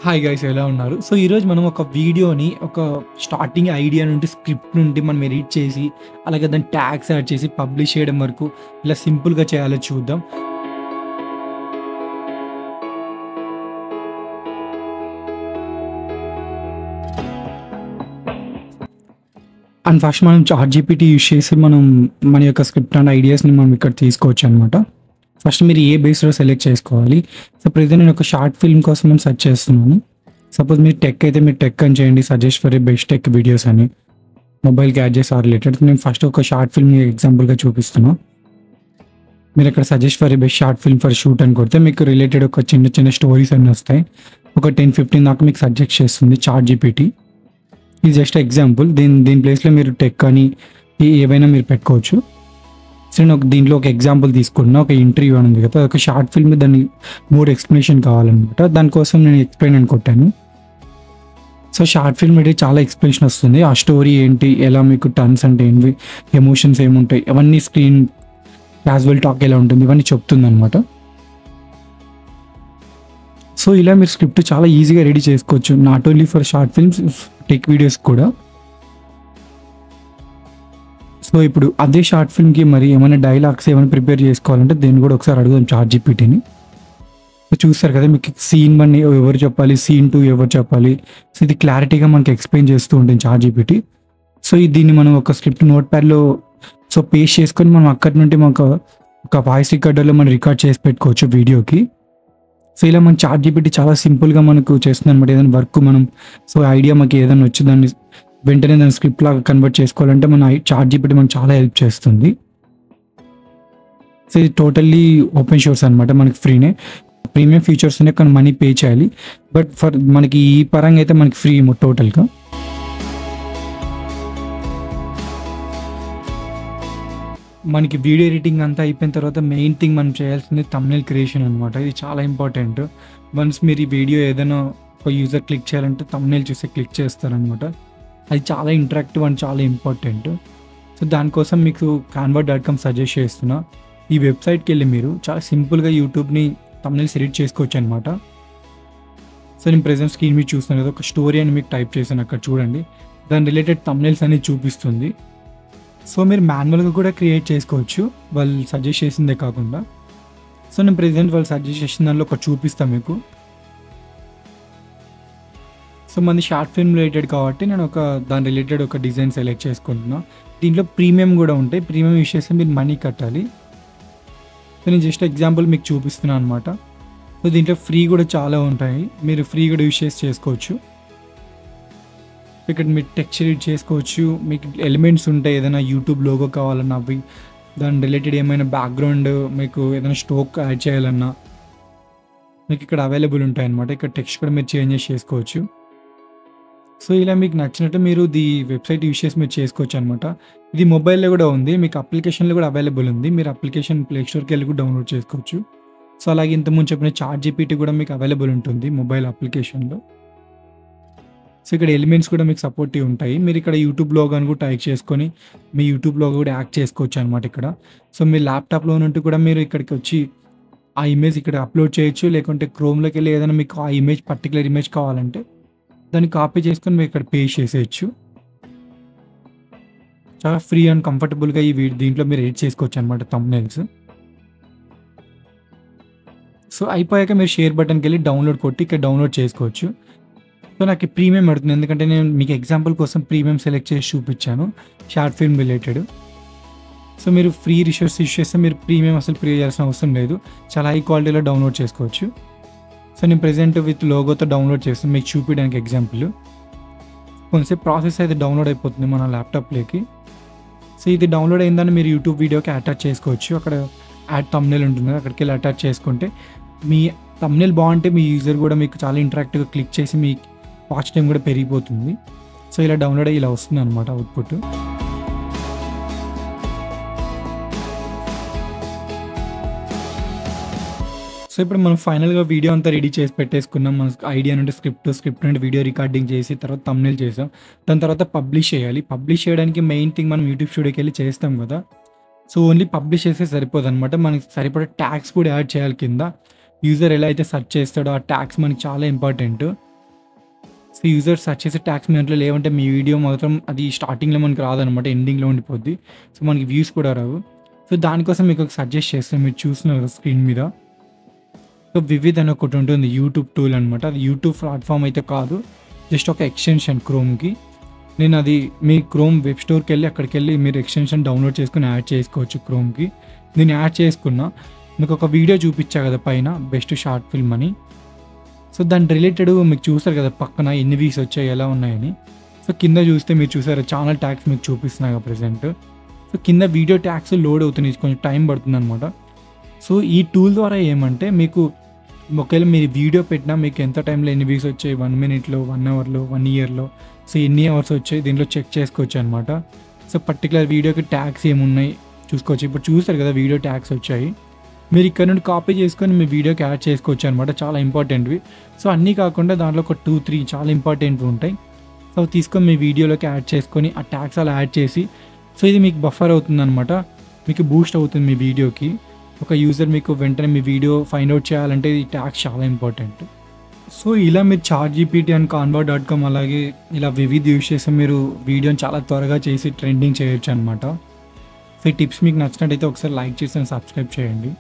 Hi guys ఎలా ఉన్నారు? So, ఈరోజు మనం ఒక వీడియోని ఒక స్టార్టింగ్ ఐడియా నుండి స్క్రిప్ట్ నుండి మనం ఎడిట్ చేసి, అలాగే దాన్ని ట్యాగ్స్ యాడ్ చేసి పబ్లిష్ చేయడం వరకు ఇలా సింపుల్‌గా చేయాలో చూద్దాం. అండ్ ఫస్ట్ మనం చాట్‌జీపీటీ యూజ్ చేసి మనం మన యొక్క స్క్రిప్ట్ అండ్ ఐడియాస్‌ని మనం ఇక్కడ తీసుకోవచ్చనమాట. ఫస్ట్ మీరు ఏ బేస్‌లో సెలెక్ట్ చేసుకోవాలి. సో, ప్రెజెంట్ నేను ఒక షార్ట్ ఫిల్మ్ కోసం నేను సెర్చ్ చేస్తున్నాను. సపోజ్ మీరు టెక్ అయితే మీరు టెక్ అని చేయండి. Suggest for a best tech videos అని. Mobile gadgets or related. నేను ఫస్ట్ ఒక షార్ట్ ఫిల్మ్ ఎగ్జాంపుల్‌గా చూపిస్తున్నా. మీరు ఇక్కడ suggest for a best short film for shoot అని కొడితే మీకు రిలేటెడ్ ఒక చిన్న చిన్న స్టోరీస్ అన్నీ వస్తాయి. ఒక 10-15 దాకా మీకు సజెస్ట్ చేస్తుంది చాట్‌జీపీటీ. ఇది జస్ట్ ఎగ్జాంపుల్. దీని ప్లేస్‌లో మీరు టెక్ అని ఏవైనా మీరు పెట్టుకోవచ్చు. సో, నేను దీంట్లో ఒక ఎగ్జాంపుల్ తీసుకున్నా. ఒక ఇంటర్వ్యూ అని ఉంది కదా! ఒక షార్ట్ ఫిల్మ్ దాన్ని మోర్ ఎక్స్‌ప్లనేషన్ కావాలనమాట. దానికోసం నేను ఎక్స్‌ప్లెయిన్ అని కొట్టాను. సో, షార్ట్ ఫిల్మ్ అయితే చాలా ఎక్స్‌ప్లనేషన్ వస్తుంది. ఆ స్టోరీ ఏంటి? ఎలా మీకు టర్న్స్ అంటే ఏంటి? ఎమోషన్స్ ఏముంటాయి? అవన్నీ స్క్రీన్ క్యాజువల్ టాక్ ఎలా ఉంటుంది? ఇవన్నీ చెప్తుందనమాట. సో, ఇలా మీరు స్క్రిప్ట్ చాలా ఈజీగా రెడీ చేసుకోవచ్చు. Not only for short films, tech videos కూడా. సో, ఇప్పుడు అదే షార్ట్ ఫిల్మ్‌కి మరి ఏమైనా డైలాగ్స్ ఏమైనా ప్రిపేర్ చేసుకోవాలంటే దీన్ని కూడా ఒకసారి అడుగుదాం చాట్‌జీపీటీని. సో, చూస్తారు కదా! మీకు సీన్ 1 ఎవరు చెప్పాలి? సీన్ 2 ఎవరు చెప్పాలి? సో, ఇది క్లారిటీగా మనకి ఎక్స్‌ప్లెయిన్ చేస్తూ ఉంటుంది చాట్‌జీపీటీ. సో, దీన్ని మనం ఒక స్క్రిప్ట్ నోట్ ప్యాడ్‌లో పేస్ట్ చేసుకొని మనం అక్కడి నుండి మాకు ఒక వాయిస్ రికార్డర్‌లో మనం రికార్డ్ చేసి పెట్టుకోవచ్చు వీడియోకి. సో, ఇలా మన చాట్‌జీపీటీ చాలా సింపుల్‌గా మనకు చేస్తుందనమాట. ఏదైనా వర్క్ మనం ఐడియా మాకు ఏదైనా వచ్చి దాన్ని వెంటనే దాన్ని స్క్రిప్ట్ లాగా కన్వర్ట్ చేసుకోవాలంటే మన చాట్‌జీపీటీ మనకు చాలా హెల్ప్ చేస్తుంది. సో, ఇది టోటల్లీ ఓపెన్ సోర్స్ అనమాట. మనకి ఫ్రీనే. ప్రీమియం ఫీచర్స్ ఉన్నాయి కానీ మనీ పే చేయాలి. బట్ మనకి ఈ పరంగా అయితే మనకి ఫ్రీ టోటల్‌గా. మనకి వీడియో ఎడిటింగ్ అంతా అయిపోయిన తర్వాత మెయిన్ థింగ్ మనం చేయాల్సింది థంబ్‌నెయిల్ క్రియేషన్ అనమాట. ఇది చాలా ఇంపార్టెంట్. వన్స్ మీరు ఈ వీడియో ఏదైనా ఒక యూజర్ క్లిక్ చేయాలంటే థంబ్‌నెయిల్ చూసి క్లిక్ చేస్తారనమాట. అది చాలా ఇంటరాక్టివ్ అండ్ చాలా ఇంపార్టెంట్. సో, దానికోసం మీకు canva.com సజెస్ట్ చేస్తున్నా. ఈ వెబ్‌సైట్‌కి వెళ్ళి మీరు చాలా సింపుల్‌గా యూట్యూబ్‌ని థంబ్‌నెయిల్స్ ఎడిట్ చేసుకోవచ్చు అనమాట. సో, నేను ప్రెజెంట్ స్క్రీన్ మీద చూస్తున్నాను కదా! ఒక స్టోరీ అని మీకు టైప్ చేశాను అక్కడ చూడండి. దాని రిలేటెడ్ థంబ్‌నెయిల్స్ అనేది చూపిస్తుంది. సో, మీరు మాన్యువల్‌గా కూడా క్రియేట్ చేసుకోవచ్చు. వాళ్ళు సజెస్ట్ చేసిందే కాకుండా. సో, నేను ప్రెజెంట్ వాళ్ళు సజెస్ట్ చేసిన దాంట్లో ఒకటి చూపిస్తా మీకు. సో, మనది షార్ట్ ఫిల్మ్ రిలేటెడ్ కాబట్టి నేను దాని రిలేటెడ్ ఒక డిజైన్ సెలెక్ట్ చేసుకుంటున్నా. దీంట్లో ప్రీమియం కూడా ఉంటాయి. ప్రీమియం యూజ్ చేస్తే మీరు మనీ కట్టాలి. సో, నేను జస్ట్ ఎగ్జాంపుల్ మీకు చూపిస్తున్నాను అనమాట. సో, దీంట్లో ఫ్రీ కూడా చాలా ఉంటాయి. మీరు ఫ్రీ కూడా యూజ్ చేసి చేసుకోవచ్చు. ఇక్కడ మీరు టెక్స్ట్ ఎడిట్ చేసుకోవచ్చు. మీకు ఎలిమెంట్స్ ఉంటాయి. ఏదైనా యూట్యూబ్ లోగో కావాలన్నా అవి దాని రిలేటెడ్ ఏమైనా బ్యాక్‌గ్రౌండ్ మీకు ఏదైనా స్టోక్ యాడ్ చేయాలన్నా మీకు ఇక్కడ అవైలబుల్ ఉంటాయన్నమాట. ఇక్కడ టెక్స్ట్ కూడా మీరు చేంజెస్ చేసుకోవచ్చు. సో, ఇలా మీకు నచ్చినట్టు మీరు వెబ్‌సైట్ యూజ్ చేసి మీరు చేసుకోవచ్చు అనమాట. ఇది మొబైల్‌లో కూడా ఉంది. మీకు అప్లికేషన్‌లో కూడా అవైలబుల్ ఉంది. మీరు అప్లికేషన్ ప్లే స్టోర్‌కి వెళ్ళి కూడా డౌన్లోడ్ చేసుకోవచ్చు. సో, అలాగే ఇంతకుముందు చెప్పిన చాట్‌జీపీటీ కూడా మీకు అవైలబుల్ ఉంటుంది మొబైల్ అప్లికేషన్‌లో. సో, ఇక్కడ ఎలిమెంట్స్ కూడా మీకు సపోర్టివ్ ఉంటాయి. మీరు ఇక్కడ యూట్యూబ్ లోగో అని కూడా టైప్ చేసుకొని మీ యూట్యూబ్ లోగో కూడా యాడ్ చేసుకోవచ్చు అనమాట ఇక్కడ. సో, మీ ల్యాప్‌టాప్‌లో నుండి కూడా మీరు ఇక్కడికి వచ్చి ఆ ఇమేజ్ ఇక్కడ అప్‌లోడ్ చేయొచ్చు. లేకుంటే క్రోమ్‌లోకి వెళ్ళి ఏదైనా మీకు ఆ ఇమేజ్ పర్టిక్యులర్ ఇమేజ్ కావాలంటే దాన్ని కాపీ చేసుకొని మీరు ఇక్కడ పేస్ట్ చేసేయచ్చు. చాలా ఫ్రీ అండ్ కంఫర్టబుల్‌గా దీంట్లో మీరు ఎడిట్ చేసుకోవచ్చు అనమాట థంబ్‌నెయిల్స్. సో, అయిపోయాక మీరు షేర్ బటన్‌కి వెళ్ళి డౌన్లోడ్ కొట్టి ఇక్కడ డౌన్లోడ్ చేసుకోవచ్చు. సో, నాకు ప్రీమియం పడుతుంది. ఎందుకంటే నేను మీకు ఎగ్జాంపుల్ కోసం ప్రీమియం సెలెక్ట్ చేసి చూపించాను. Short film related. సో, మీరు ఫ్రీ రిసోర్స్ యూజ్ చేస్తే మీరు ప్రీమియం అసలు పే చేయాల్సిన అవసరం లేదు. చాలా హై క్వాలిటీలో డౌన్లోడ్ చేసుకోవచ్చు. సో, నేను ప్రెజెంట్ విత్ లోగోతో డౌన్లోడ్ చేస్తాను మీకు చూపించడానికి ఎగ్జాంపుల్. కొంచెంసేపు ప్రాసెస్ అయితే డౌన్లోడ్ అయిపోతుంది మన ల్యాప్‌టాప్‌లోకి. సో, ఇది డౌన్లోడ్ అయిందని మీరు యూట్యూబ్ వీడియోకి అటాచ్ చేసుకోవచ్చు. అక్కడ యాడ్ థంబ్‌నెయిల్ ఉంటుంది. అక్కడికి వెళ్ళి అటాచ్ చేసుకుంటే మీ థంబ్‌నెయిల్ బాగుంటే మీ యూజర్ కూడా మీకు చాలా ఇంటరాక్టివ్‌గా క్లిక్ చేసి మీ వాచ్ టైమ్ కూడా పెరిగిపోతుంది. సో, ఇలా డౌన్లోడ్ అయ్యి ఇలా వస్తుందన్నమాట అవుట్‌పుట్. సో, ఇప్పుడు మనం ఫైనల్‌గా వీడియో అంతా రెడీ చేసి పెట్టేసుకున్నాం. మన ఐడియా నుండి స్క్రిప్ట్ నుండి వీడియో రికార్డింగ్ చేసి తర్వాత థంబ్‌నెయిల్ చేసాం. దాని తర్వాత పబ్లిష్ చేయాలి. పబ్లిష్ చేయడానికి మెయిన్ థింగ్ మనం యూట్యూబ్ స్టూడియోకి వెళ్ళి చేస్తాం కదా! సో, ఓన్లీ పబ్లిష్ చేస్తే సరిపోదనమాట. మనకి సరిపడే ట్యాగ్స్ కూడా యాడ్ చేయాలి కింద. యూజర్ ఎలా అయితే సెర్చ్ చేస్తాడో ఆ ట్యాగ్స్ మనకి చాలా ఇంపార్టెంట్. సో యూజర్ సెర్చ్ చేసే ట్యాగ్స్ మీ దాంట్లో లేవంటే మీ వీడియో మాత్రం అది స్టార్టింగ్‌లో మనకి రాదనమాట. ఎండింగ్‌లో ఉండిపోద్ది. సో మనకి వ్యూస్ కూడా రావు. సో దానికోసం మీకు ఒక సజెస్ట్ చేస్తాను. మీరు చూస్తున్నారు కదా స్క్రీన్ మీద. సో వివిధ్ అని ఒకటి ఉంటుంది. యూట్యూబ్ టూల్ అనమాట. అది యూట్యూబ్ ప్లాట్‌ఫామ్ అయితే కాదు. జస్ట్ ఒక ఎక్స్‌టెన్షన్ క్రోమ్‌కి. నేను అది మీ క్రోమ్ వెబ్ స్టోర్‌కెళ్ళి అక్కడికెళ్ళి మీరు ఎక్స్‌టెన్షన్ డౌన్‌లోడ్ చేసుకొని యాడ్ చేసుకోవచ్చు క్రోమ్‌కి. నేను యాడ్ చేసుకున్నా. మీకు ఒక వీడియో చూపించా కదా పైన బెస్ట్ షార్ట్ ఫిల్మ్ అని. సో దాని రిలేటెడ్ మీకు చూస్తారు కదా పక్కన ఎన్ని వ్యూస్ వచ్చాయి, ఎలా ఉన్నాయని. సో కింద చూస్తే మీరు చూసారు ఛానల్ ట్యాగ్స్ మీకు చూపిస్తున్నాయి కదా ప్రెజెంట్. సో కింద వీడియో ట్యాగ్స్ లోడ్ అవుతున్నాయి. కొంచెం టైం పడుతుందనమాట. సో ఈ టూల్ ద్వారా ఏమంటే మీకు ఒకవేళ మీరు వీడియో పెట్టినా మీకు ఎంత టైంలో ఎన్ని వ్యూస్ వచ్చాయి, 1 మినిట్‌లో, 1 అవర్‌లో, 1 ఇయర్‌లో, సో ఎన్ని అవర్స్ వచ్చాయి దీంట్లో చెక్ చేసుకోవచ్చు అనమాట. సో పర్టికులర్ వీడియోకి ట్యాగ్స్ ఏమున్నాయి చూసుకోవచ్చు. ఇప్పుడు చూస్తారు కదా వీడియో ట్యాగ్స్ వచ్చాయి. మీరు ఇక్కడ నుండి కాపీ చేసుకొని మీ వీడియోకి యాడ్ చేసుకోవచ్చు అనమాట. చాలా ఇంపార్టెంట్‌వి. సో అన్నీ కాకుండా దాంట్లో ఒక 2, 3 చాలా ఇంపార్టెంట్‌వి ఉంటాయి. సో తీసుకొని మీ వీడియోలోకి యాడ్ చేసుకొని ఆ ట్యాగ్స్ అలా యాడ్ చేసి సో ఇది మీకు బఫర్ అవుతుందనమాట. మీకు బూస్ట్ అవుతుంది మీ వీడియోకి. ఒక యూజర్ మీకు వెంటనే మీ వీడియో ఫైండ్ అవుట్ చేయాలంటే ఈ ట్యాగ్స్ చాలా ఇంపార్టెంట్. సో ఇలా మీరు చాట్‌జీపీటీ అండ్ canva.com అలాగే ఇలా వివిధ యూజ్ చేసి మీరు వీడియోని చాలా త్వరగా చేసి ట్రెండింగ్ చేయొచ్చు అనమాట. సో ఈ టిప్స్ మీకు నచ్చినట్టయితే ఒకసారి లైక్ చేసి అండ్ సబ్స్క్రైబ్ చేయండి.